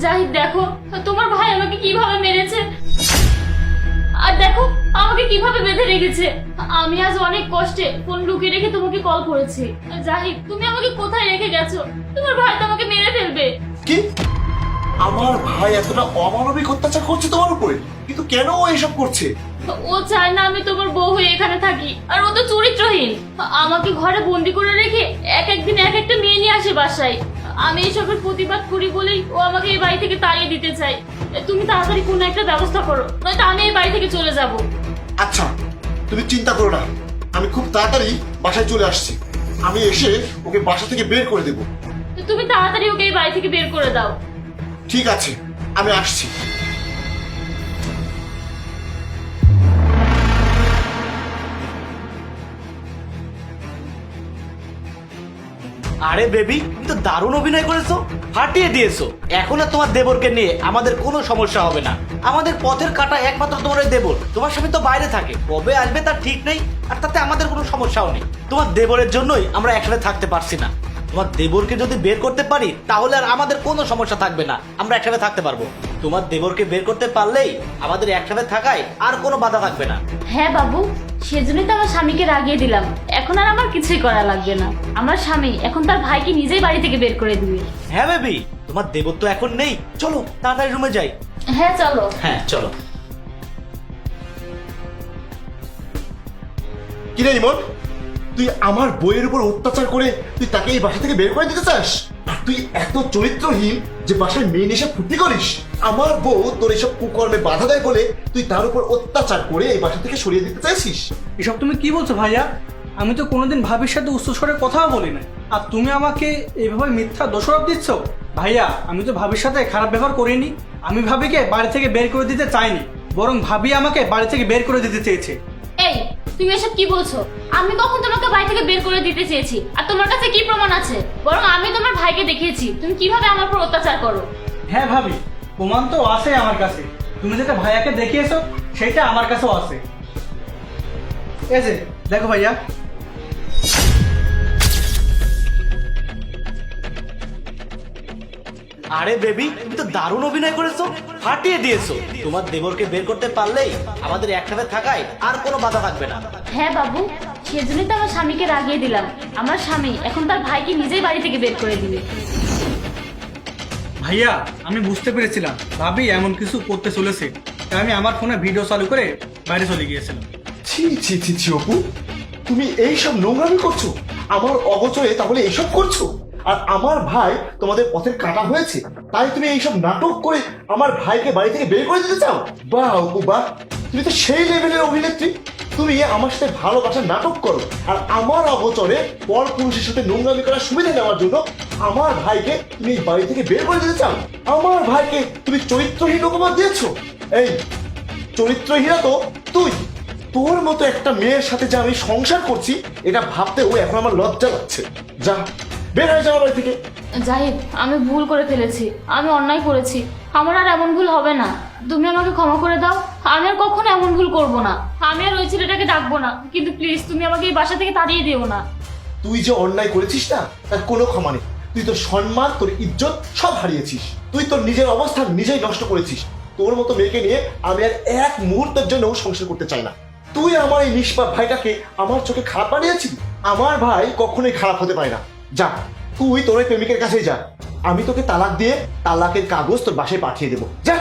জাহিদ দেখো তোমার ভাই আমাকে কিভাবে মেরেছে, আর দেখো আমাকে কিভাবে বেঁধে রেখেছে। আমি আজ অনেক কষ্টে ফোন লুকিয়ে রেখে তোমাকে কল করেছি। জাহিদ তুমি আমাকে কোথায় রেখে গেছো? তোমার ভাই তো আমাকে মেরে ফেলবে। কি? আমার ভাই এতটা অমানবিক অত্যাচার করছে তোমার উপরে, কিন্তু কেন ও এসব করছে? ও চায় না আমি তোমার বউ হয়ে এখানে থাকি, আর ও তো চরিত্রহীন। আমাকে ঘরে বন্দি করে রেখে এক একদিন এক একটা মেয়ে নিয়ে আসে বাসায়। আমি এসবের প্রতিবাদ করি বলেই ও আমাকে এই বাড়ি থেকে তাড়িয়ে দিতে চায়। তুমি তাড়াতাড়ি কোনো একটা ব্যবস্থা করো, নয়তো আমি এই বাড়ি থেকে চলে যাব। আচ্ছা তুমি চিন্তা করো না, আমি খুব তাড়াতাড়ি বাসায় চলে আসছি। আমি এসে ওকে বাসা থেকে বের করে দেব। তুমি তাড়াতাড়ি ওকে এই বাড়ি থেকে বের করে দাও। ঠিক আছে, আমি আসছি। আরে বেবি, তুমি তো দারুণ অভিনয় করেছো, ফাটিয়ে দিয়েছো। এখন আর তোমার দেবরকে নিয়ে আমাদের কোনো সমস্যা হবে না। আমাদের পথের কাটা একমাত্র তোমার ওই দেবর। তোমার স্বামী তো বাইরে থাকে, কবে আসবে তার ঠিক নেই, আর তাতে আমাদের কোনো সমস্যাও নেই। তোমার দেবরের জন্যই আমরা একসাথে থাকতে পারছি না। তোমার দেবরকে যদি বের করতে পারি তাহলে আর আমাদের কোনো সমস্যা থাকবে না, আমরা একসাথে থাকতে পারবো। তোমার দেবরকে বের করতে পারলেই আমাদের একসাথে থাকায় আর কোনো বাধা থাকবে না। হ্যাঁ বাবু, সেজন্যই তো আমার স্বামীকে রাগিয়ে দিলাম। এখন আর আমার কিছুই করা লাগবে না। আমার স্বামী এখন তার ভাইকে নিজেই বাড়ি থেকে বের করে দিবে। হ্যাঁ বেবি, তোমার দেবর তো এখন নেই, চলো তাড়াতাড়ি রুমে যাই। হ্যাঁ চলো। হ্যাঁ চলো। কি রে ইমন, তুই আমার বইয়ের উপর অত্যাচার করে তুই তাকে এই বাসা থেকে বের করে দিতে চাস? আর তুই এত চরিত্রহীন যে বাসায় মেয়ে এসে ফুর্তি করিস। আমার বউ তোর এসব কুকর্মে বাধা দেয় বলে তুই তার উপর অত্যাচার করে এই বাসা থেকে সরিয়ে দিতে চাইছিস? এসব তুমি কি বলছো ভাইয়া? আমি তো কোনোদিন ভাবির সাথে উচ্চস্বরে কথাও বলি না, আর তুমি আমাকে এইভাবে মিথ্যা দোষারোপ দিচ্ছ। ভাইয়া, আমি তো ভাবির সাথে খারাপ ব্যবহার করিনি। আমি ভাবিকে বাড়ি থেকে বের করে দিতে চাইনি, বরং ভাবি আমাকে বাড়ি থেকে বের করে দিতে চেয়েছে। এই তুমি এসব কি বলছো? আমি কখন তোমাকে বাড়ি থেকে বের করে দিতে চেয়েছি? আর তোমার কাছে কি প্রমাণ আছে? বরং আমি তোমার ভাইকে দেখিয়েছি তুমি কিভাবে আমার উপর অত্যাচার করো। হ্যাঁ ভাবি, প্রমাণ তো আছে আমার কাছে। তুমি যেটা ভাইয়াকে দেখিয়েছো সেটা আমার কাছেও আছে। এই যে দেখো ভাইয়া। আরে বেবি, তুমি তো দারুণ অভিনয় করেছো, ফাটিয়ে দিয়েছো। তোমার দেবরকে বের করতে পারলেই আমাদের একসাথে থাকায় আর কোনো বাধা থাকবে না। হ্যাঁ বাবু, সেজন্যই তো আমার স্বামীকে রাগিয়ে দিলাম। আমার স্বামী এখন তার ভাইকে নিজেই বাড়ি থেকে বের করে দিবে। ভাইয়া, আমি বুঝতে পেরেছিলাম ভাবি এমন কিছু করতে চলেছে, তাই আমি আমার ফোনে ভিডিও চালু করে বাইরে চলে গিয়েছিলাম। ছি ছি ছি ছি অপু, তুমি এইসব নোংরামি করছো আমার অগোচরে, তাহলে এইসব করছো? আর আমার ভাই তোমাদের পথের কাটা হয়েছে, তাই তুমি এইসব নাটক করে আমার ভাইকে বাড়ি থেকে বের করে দিতে চাও? বাহ অপু বাহ, তুমি তো সেই লেভেলের অভিনেত্রী। তুমি আমার সাথে ভালোবাসার নাটক করো, আর আমার অগোচরে পর পুরুষের সাথে নোংরামি করার সুবিধা নেওয়ার জন্য আমার ভাইকে তুমি এই বাড়ি থেকে বের করে দিতে চাও। আমার ভাইকে তুমি চরিত্রহীন অপবাদ দিয়েছো। এই চরিত্রহীনা তো তুই। তোর মতো একটা মেয়ের সাথে যে আমি সংসার করছি এটা ভাবতেও এখন আমার লজ্জা লাগছে। যা, বের হয়ে যাওয়া বাড়ি থেকে। জাহিদ, আমি ভুল করে ফেলেছি, আমি অন্যায় করেছি। আমার আর এমন ভুল হবে না। তুমি আমাকে ক্ষমা করে দাও। আমি আর কখনো এমন ভুল করব না। আমি আর ওই ছেলেটাকে ডাকবো না, কিন্তু প্লিজ তুমি আমাকে এই বাসা থেকে তাড়িয়ে দিও না। তুই যে অন্যায় করেছিস না, তার কোনো ক্ষমা নেই। তুই তোর সম্মান, তোর ইজ্জত সব হারিয়েছিস। তুই তোর নিজের অবস্থান নিজেই নষ্ট করেছিস। তোর মতো মেয়েকে নিয়ে আমি আর এক মুহূর্তের জন্য সংসার করতে চাই না। তুই আমার এই নিষ্পাপ ভাইটাকে আমার চোখে খারাপ বানিয়েছিস। আমার ভাই কখনোই খারাপ হতে পারে না। যা, তুই তোর ওই প্রেমিকের কাছেই যা। আমি তোকে তালাক দিয়ে তালাকের কাগজ তোর বাসায় পাঠিয়ে দেবো। যা।